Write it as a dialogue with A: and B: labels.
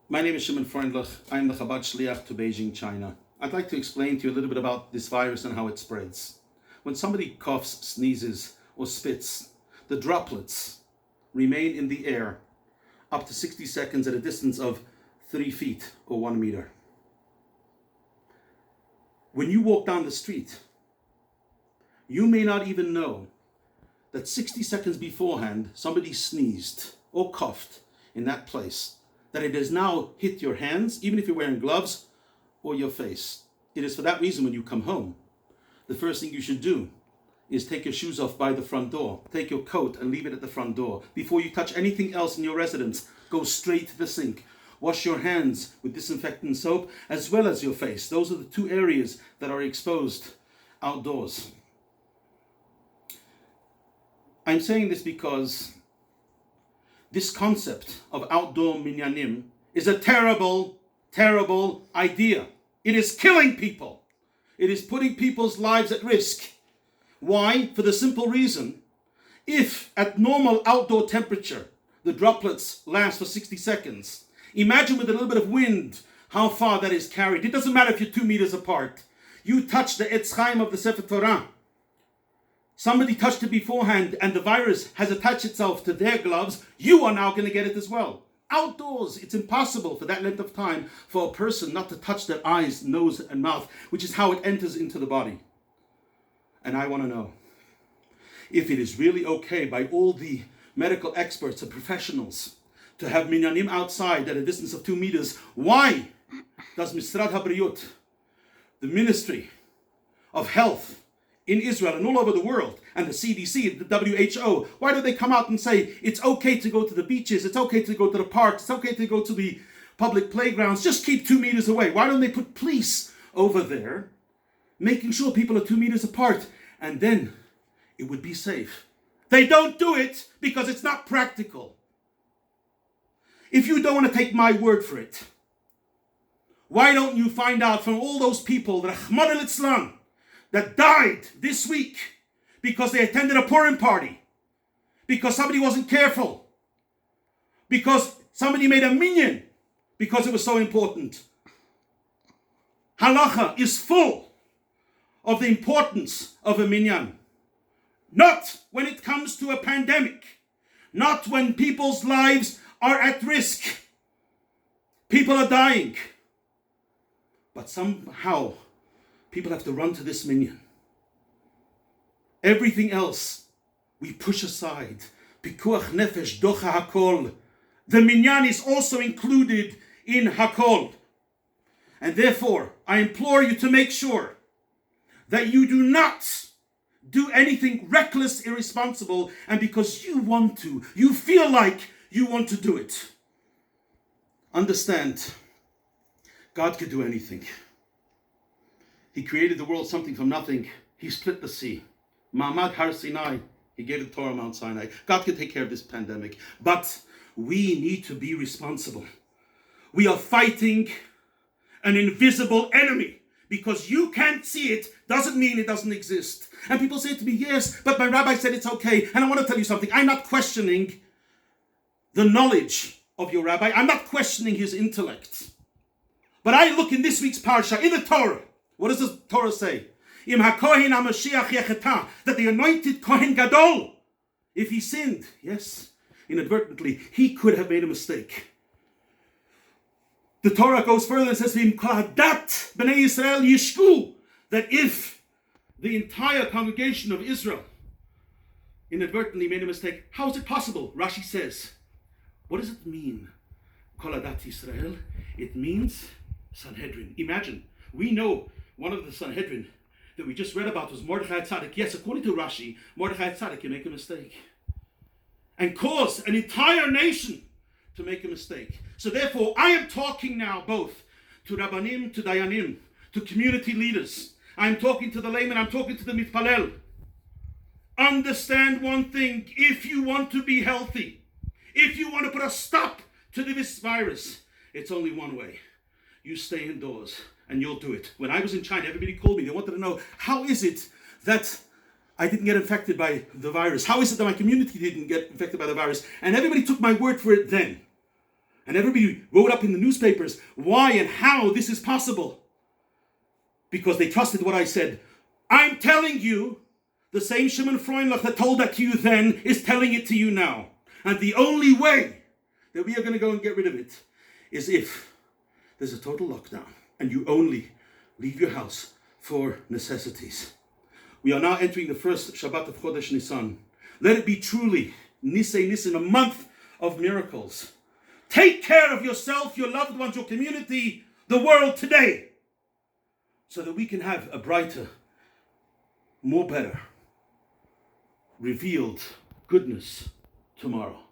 A: My name is Shimon Freundlich. I am the Chabad-Shaliach to Beijing, China. I'd like to explain to you a little bit about this virus and how it spreads. When somebody coughs, sneezes, or spits, the droplets remain in the air up to 60 seconds at a distance of 3 feet or 1 meter. When you walk down the street, you may not even know that 60 seconds beforehand, somebody sneezed or coughed in that place, that it has now hit your hands, even if you're wearing gloves, or your face. It is for that reason when you come home, the first thing you should do is take your shoes off by the front door. Take your coat and leave it at the front door. Before you touch anything else in your residence, go straight to the sink. Wash your hands with disinfectant soap as well as your face. Those are the two areas that are exposed outdoors. I'm saying this because this concept of outdoor minyanim is a terrible, terrible idea. It is killing people. It is putting people's lives at risk. Why? For the simple reason, if at normal outdoor temperature, the droplets last for 60 seconds, imagine with a little bit of wind how far that is carried. It doesn't matter if you're 2 meters apart. You touch the Etz Chaim of the Sefer Torah. Somebody touched it beforehand and the virus has attached itself to their gloves. You are now going to get it as well. Outdoors, it's impossible for that length of time for a person not to touch their eyes, nose, and mouth, which is how it enters into the body. And I want to know if it is really okay by all the medical experts and professionals to have minyanim outside at a distance of 2 meters. Why does Misrad HaBriyut, the Ministry of Health in Israel and all over the world, and the CDC, the WHO, why do they come out and say it's okay to go to the beaches, it's okay to go to the parks, it's okay to go to the public playgrounds, just keep 2 meters away? Why don't they put police over there making sure people are 2 meters apart, and then it would be safe? They don't do it because it's not practical. If you don't want to take my word for it, why don't you find out from all those people, the Rahman al-Islam, that died this week because they attended a Purim party, because somebody wasn't careful, because somebody made a minyan, because it was so important. Halacha is full of the importance of a minyan. Not when it comes to a pandemic, not when people's lives are at risk. People are dying. But somehow, people have to run to this minyan. Everything else we push aside. Pikuach nefesh docha hakol. The minyan is also included in hakol. And therefore, I implore you to make sure that you do not do anything reckless, irresponsible, and because you want to, you feel like you want to do it. Understand, God could do anything. He created the world something from nothing. He split the sea. Ma'amad Har Sinai. He gave the Torah Mount Sinai. God can take care of this pandemic. But we need to be responsible. We are fighting an invisible enemy. Because you can't see it doesn't mean it doesn't exist. And people say to me, yes, but my rabbi said it's okay. And I want to tell you something. I'm not questioning the knowledge of your rabbi. I'm not questioning his intellect. But I look in this week's parsha, in the Torah. What does the Torah say? Im hakohen hamashiach yecheta, that the anointed Kohen Gadol, if he sinned, yes, inadvertently, he could have made a mistake. The Torah goes further and says, V'im kol hadat b'nei Yisrael yishku, that if the entire congregation of Israel inadvertently made a mistake, how is it possible? Rashi says, what does it mean? Kol hadat Yisrael, it means Sanhedrin. Imagine, we know one of the Sanhedrin that we just read about was Mordechai Tzaddik. Yes, according to Rashi, Mordechai Tzaddik can make a mistake and cause an entire nation to make a mistake. So therefore, I am talking now both to Rabbanim, to Dayanim, to community leaders. I'm talking to the layman, I'm talking to the mitpalel. Understand one thing: if you want to be healthy, if you want to put a stop to this virus, it's only one way. You stay indoors and you'll do it. When I was in China, everybody called me. They wanted to know, how is it that I didn't get infected by the virus? How is it that my community didn't get infected by the virus? And everybody took my word for it then. And everybody wrote up in the newspapers why and how this is possible. Because they trusted what I said. I'm telling you, the same Shimon Freundlich that told that to you then is telling it to you now. And the only way that we are going to go and get rid of it is if there's a total lockdown and you only leave your house for necessities. We are now entering the first Shabbat of Chodesh Nisan. Let it be truly Nisei Nisan, a month of miracles. Take care of yourself, your loved ones, your community, the world today, so that we can have a brighter, more better, revealed goodness tomorrow.